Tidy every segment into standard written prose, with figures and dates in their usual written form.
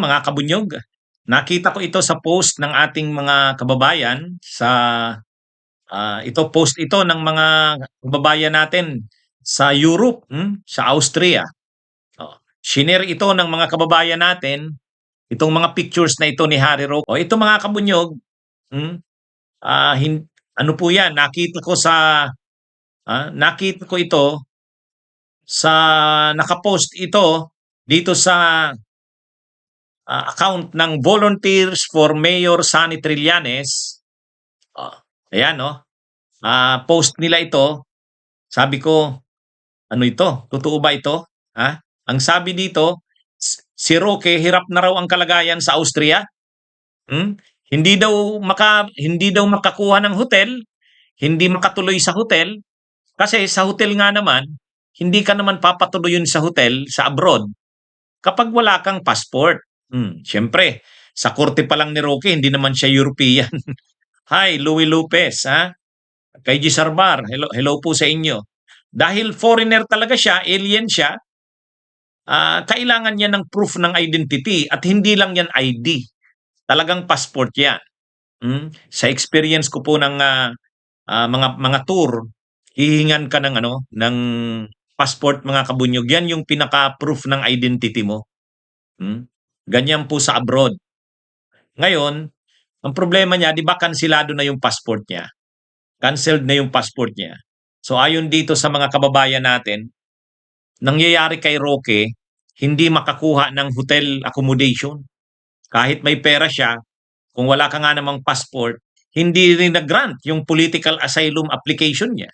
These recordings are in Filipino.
Mga kabunyog, nakita ko ito sa post ng ating mga kababayan sa post ito ng mga kababayan natin sa Europe, sa Austria. Oh, shinare ito ng mga kababayan natin itong mga pictures na ito ni Harry Roque. O ito mga kabunyog, hmm, ano po 'yan, nakita ko ito sa nakapost ito dito sa account ng Volunteers for Mayor Sunny Trillanes. Oh, ayan, no? Post nila ito. Sabi ko, ano ito? Totoo ba ito? Ang sabi dito, si Roque hirap na raw ang kalagayan sa Austria. Hmm? Hindi daw makakuha ng hotel, hindi makatuloy sa hotel kasi sa hotel nga naman, hindi ka naman papatuloyin sa hotel sa abroad kapag wala kang passport. Siyempre, sa korte pa lang ni Roque, hindi naman siya European. Hi, Louie Lopez, kay G. Sarbar, hello po sa inyo. Dahil foreigner talaga siya, alien siya, kailangan niya ng proof ng identity at hindi lang yan ID. Talagang passport yan. Sa experience ko po ng mga tour, hihingan ka ng passport mga kabunyog. Yan yung pinaka-proof ng identity mo. Ganyan po sa abroad. Ngayon, ang problema niya, di ba kansilado na yung passport niya? Canceled na yung passport niya. So ayon dito sa mga kababayan natin, nangyayari kay Roque, hindi makakuha ng hotel accommodation. Kahit may pera siya, kung wala ka nga namang passport, hindi rin nag-grant yung political asylum application niya.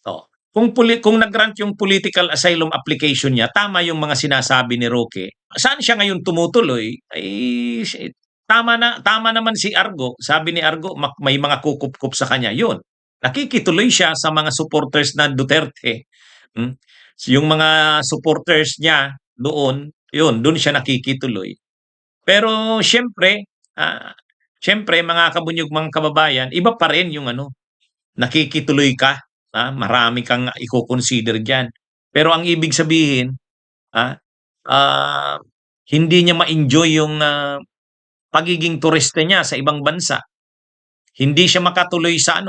So, kung nag-grant yung political asylum application niya, tama yung mga sinasabi ni Roque. Saan siya ngayon tumutuloy? Ay, tama naman si Argo. Sabi ni Argo, may mga kukup-kup sa kanya. Yun. Nakikituloy siya sa mga supporters na Duterte. Yung mga supporters niya doon siya nakikituloy. Pero siyempre mga kabunyog, mga kababayan, iba pa rin yung nakikituloy ka. Marami kang i-consider diyan. Pero ang ibig sabihin, hindi niya ma-enjoy yung pagiging turista niya sa ibang bansa. Hindi siya makatuloy sa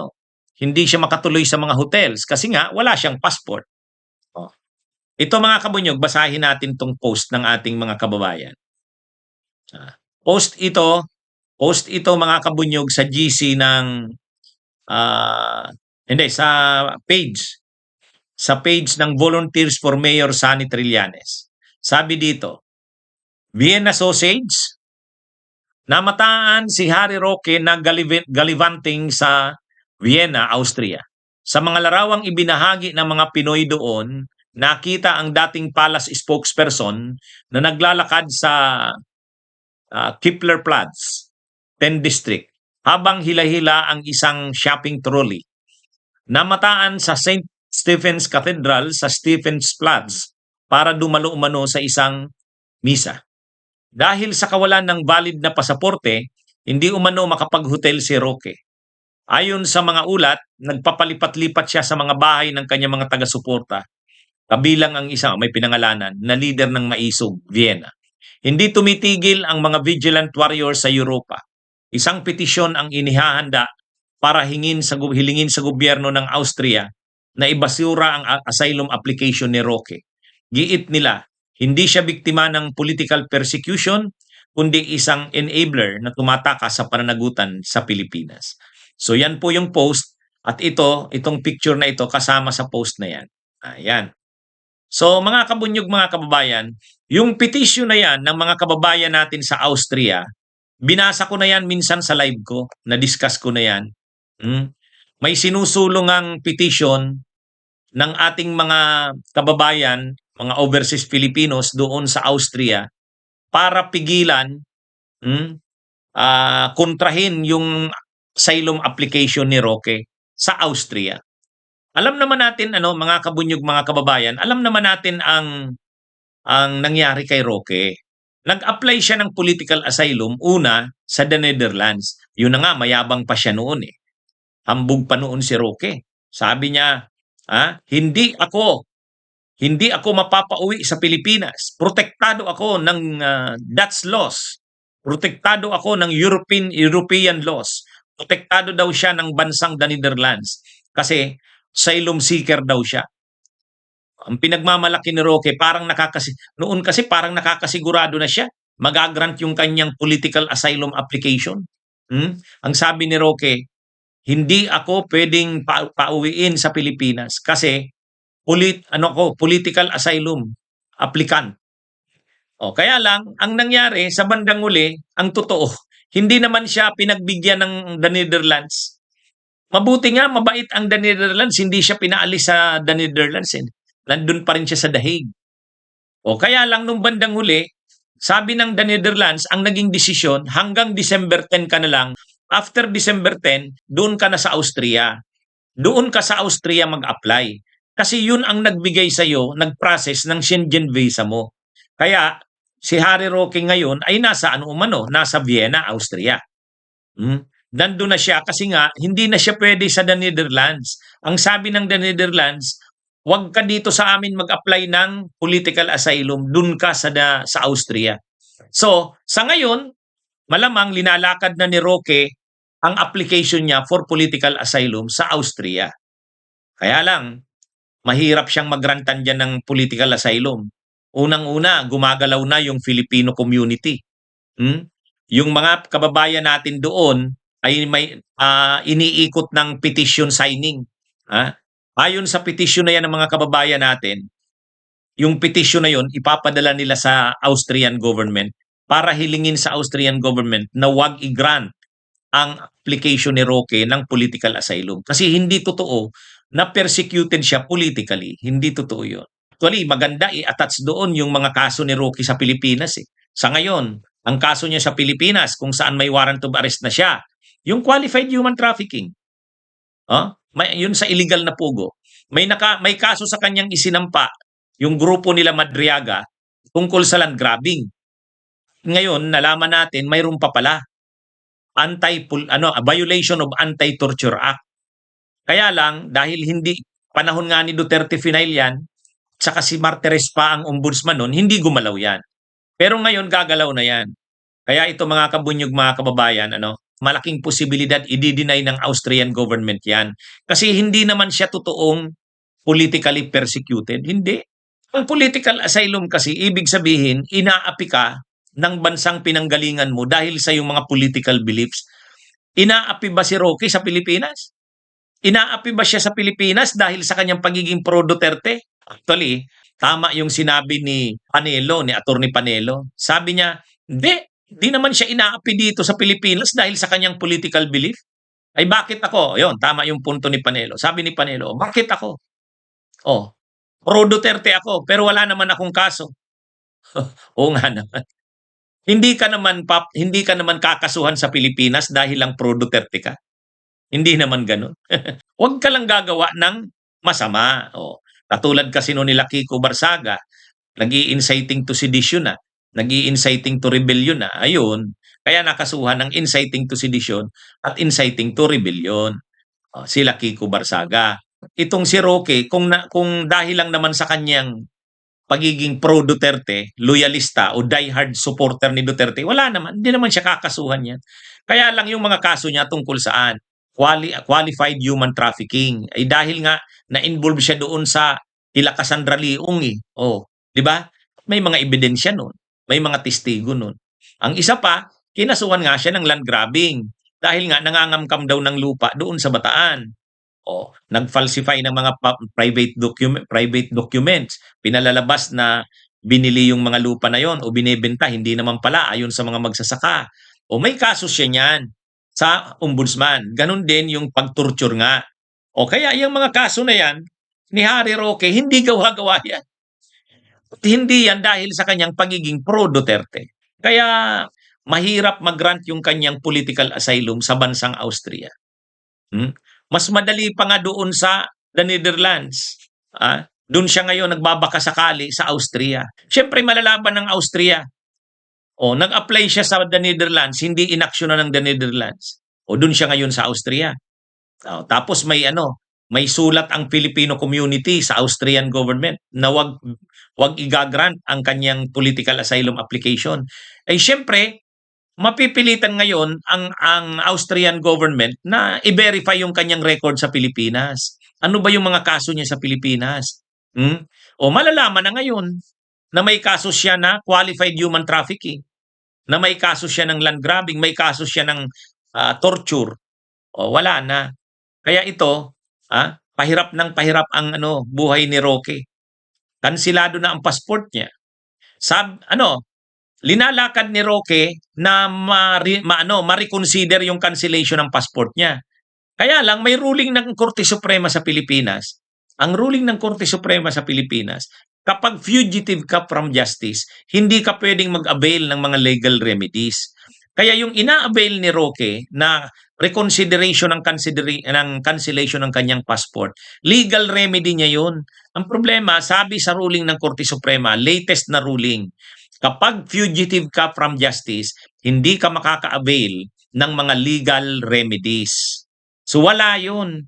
mga hotels kasi nga wala siyang passport. Ito mga kabunyog, basahin natin tong post ng ating mga kababayan. Post ito mga kabunyog sa GC ng sa page ng Volunteers for Mayor Sunny Trillanes. Sabi dito, Vienna Sausage, namataan si Harry Roque na galivanting sa Vienna, Austria. Sa mga larawang ibinahagi ng mga Pinoy doon, nakita ang dating palace spokesperson na naglalakad sa Keplerplatz, 10 District, habang hila-hila ang isang shopping trolley. Namataan sa St. Stephen's Cathedral sa Stephensplatz para dumalo-umano sa isang misa. Dahil sa kawalan ng valid na pasaporte, hindi umano makapag-hotel si Roque. Ayon sa mga ulat, nagpapalipat-lipat siya sa mga bahay ng kanyang mga taga-suporta. Kabilang ang isang may pinangalanan na leader ng Maisog, Vienna. Hindi tumitigil ang mga vigilant warriors sa Europa. Isang petisyon ang inihahanda para hilingin sa gobyerno ng Austria na ibasura ang asylum application ni Roque. Giit nila, hindi siya biktima ng political persecution, kundi isang enabler na tumataka sa pananagutan sa Pilipinas. So yan po yung post at itong picture na ito kasama sa post na yan. Ayan. So mga kabunyog, mga kababayan, yung petition na yan ng mga kababayan natin sa Austria, binasa ko na yan minsan sa live ko, na-discuss ko na yan. May sinusulong ang petition ng ating mga kababayan, mga overseas Filipinos doon sa Austria para pigilan, kontrahin yung asylum application ni Roque sa Austria. Alam naman natin mga kabunyog, mga kababayan, alam naman natin ang nangyari kay Roque. Nag-apply siya ng political asylum una sa the Netherlands. Yun na nga, mayabang pa siya noon eh. Hambog pa noon si Roque. Sabi niya, hindi ako Hindi ako mapapauwi sa Pilipinas. Protektado ako ng Dutch laws. Protektado ako ng European laws. Protektado daw siya ng bansang the Netherlands. Kasi asylum seeker daw siya. Ang pinagmamalaki ni Roque, noon kasi parang nakakasigurado na siya. Magagrant yung kanyang political asylum application. Ang sabi ni Roque, hindi ako pwedeng pauwiin sa Pilipinas kasi political asylum applicant. O, kaya lang, ang nangyari sa bandang uli, ang totoo, hindi naman siya pinagbigyan ng the Netherlands. Mabuti nga, mabait ang the Netherlands, hindi siya pinaalis sa the Netherlands. Nandun pa rin siya sa The Hague. O, kaya lang nung bandang huli, sabi ng the Netherlands, ang naging desisyon, hanggang December 10 ka na lang, after December 10, doon ka na sa Austria. Doon ka sa Austria mag-apply. Kasi yun ang nagbigay sa'yo, nag-process ng Schengen visa mo. Kaya, si Harry Roque ngayon ay nasa nasa Vienna, Austria. Nandun na siya kasi nga, hindi na siya pwede sa the Netherlands. Ang sabi ng the Netherlands, huwag ka dito sa amin mag-apply ng political asylum, dun ka sa Austria. So, sa ngayon, malamang linalakad na ni Roque ang application niya for political asylum sa Austria. Kaya lang, mahirap siyang magrantan dyan ng political asylum. Unang-una, gumagalaw na yung Filipino community. Yung mga kababayan natin doon ay may iniikot ng petition signing. Ayon sa petition na yan ng mga kababayan natin, yung petition na yun, ipapadala nila sa Austrian government para hilingin sa Austrian government na wag i-grant ang application ni Roque ng political asylum. Kasi hindi totoo na persecuted siya politically. Hindi totoo yun. Actually, maganda i-attach doon yung mga kaso ni Roque sa Pilipinas. Sa ngayon, ang kaso niya sa Pilipinas, kung saan may warrant of arrest na siya, yung qualified human trafficking. Yun sa illegal na pugo. May kaso sa kanyang isinampa, yung grupo nila Madriaga, tungkol sa land grabbing. Ngayon, nalaman natin, mayroon pa pala. Violation of Anti-Torture Act. Kaya lang, dahil hindi, panahon nga ni Duterte final yan, saka si Martires pa ang ombudsman nun, hindi gumalaw yan. Pero ngayon, gagalaw na yan. Kaya ito mga kabunyog, mga kababayan, malaking posibilidad i-deny ng Austrian government yan. Kasi hindi naman siya totoong politically persecuted. Hindi. Ang political asylum kasi, ibig sabihin, inaapi ka ng bansang pinanggalingan mo dahil sa iyong mga political beliefs. Inaapi ba si Roque sa Pilipinas? Inaapi ba siya sa Pilipinas dahil sa kanyang pagiging pro-Duterte? Actually, tama yung sinabi ni Attorney Panelo. Sabi niya, hindi naman siya inaapi dito sa Pilipinas dahil sa kanyang political belief. Ay bakit ako? Yun, tama yung punto ni Panelo. Sabi ni Panelo, bakit ako? Pro-Duterte ako, pero wala naman akong kaso. Oo nga naman. Hindi ka naman kakasuhan sa Pilipinas dahil lang pro-Duterte ka. Hindi naman ganoon. Huwag ka lang gagawa ng masama. Katulad kasi no nila Kiko Barsaga, nag-i-inciting to sedition na, nag-i-inciting to rebellion na. Ayun, kaya nakasuhan ng inciting to sedition at inciting to rebellion. Sila Kiko Barsaga. Itong si Roque, kung dahil lang naman sa kanyang pagiging pro-Duterte, loyalista o diehard supporter ni Duterte, wala naman. Hindi naman siya kakasuhan yan. Kaya lang yung mga kaso niya tungkol saan? Qualified human trafficking. Ay dahil nga na-involve siya doon sa kila Cassandra Leong. Di ba? May mga ebidensya noon. May mga testigo noon. Ang isa pa, kinasuhan nga siya ng land grabbing. Dahil nga nangangamkam daw ng lupa doon sa Bataan. Nag-falsify ng mga private documents. Pinalalabas na binili yung mga lupa na yon o binebenta, hindi naman pala ayon sa mga magsasaka. May kaso siya niyan sa ombudsman. Ganon din yung pag-torture nga. Kaya yung mga kaso na yan, ni Harry Roque, hindi gawa-gawa yan. Hindi yan dahil sa kanyang pagiging pro-Duterte. Kaya mahirap mag-grant yung kanyang political asylum sa bansang Austria. Mas madali pa nga doon sa the Netherlands. Doon siya ngayon nagbabakasakali sa Austria. Siyempre malalaban ng Austria. Nag-apply siya sa the Netherlands, hindi inaksyonan ng the Netherlands. Doon siya ngayon sa Austria. Tapos may may sulat ang Filipino community sa Austrian government na wag igagrant ang kanyang political asylum application. Eh siyempre, mapipilitan ngayon ang Austrian government na i-verify yung kanyang record sa Pilipinas. Ano ba yung mga kaso niya sa Pilipinas? O malalaman na ngayon na may kaso siya na qualified human trafficking, na may kaso siya ng land grabbing, may kaso siya ng torture. O wala na. Kaya ito, pahirap ng pahirap ang buhay ni Roque. Kansilado na ang passport niya. Linalakad ni Roque na ma-reconsider yung cancellation ng passport niya. Kaya lang may ruling ng Korte Suprema sa Pilipinas. Ang ruling ng Korte Suprema sa Pilipinas, kapag fugitive ka from justice, hindi ka pwedeng mag-avail ng mga legal remedies. Kaya yung ina-avail ni Roque na reconsideration ng cancellation ng kanyang passport, legal remedy niya yun. Ang problema, sabi sa ruling ng Korte Suprema, latest na ruling, kapag fugitive ka from justice, hindi ka makaka-avail ng mga legal remedies. So wala yun.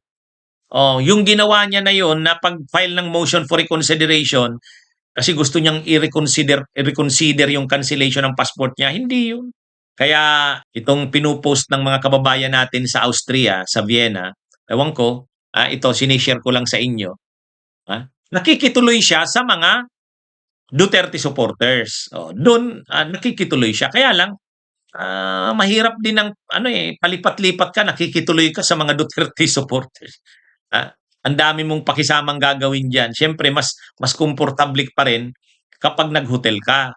Yung ginawa niya na yun na pag-file ng motion for reconsideration kasi gusto niyang i-reconsider yung cancellation ng passport niya, hindi yun. Kaya itong pinupost ng mga kababayan natin sa Austria, sa Vienna, ewan ko, ito sinishare ko lang sa inyo. Nakikituloy siya sa mga Duterte supporters. Doon nakikituloy siya. Kaya lang mahirap din ng palipat-lipat ka, nakikituloy ka sa mga Duterte supporters. Ang dami mong pakisamang gagawin diyan. Siyempre mas komportable pa rin kapag nag-hotel ka.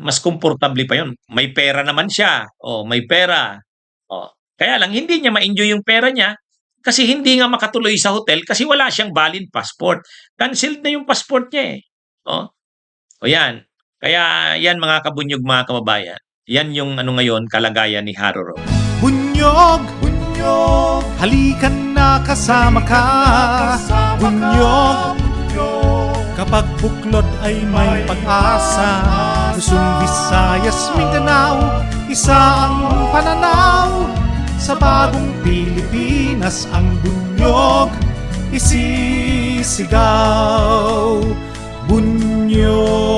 Mas komportable pa 'yon. May pera naman siya. May pera. Kaya lang hindi niya ma-enjoy yung pera niya kasi hindi nga makatuloy sa hotel kasi wala siyang valid passport. Canceled na yung passport niya eh. Yan. Kaya yan mga kabunyog, mga kababayan. Yan yung ngayon kalagayan ni Haroro. Bunyog, bunyog, halikan na kasama ka. Bunyog, kapag buklod ay may pag-asa. Luzon, Visayas, Mindanao, isa ang pananaw. Sa bagong Pilipinas ang bunyog isisigaw. Bunyog.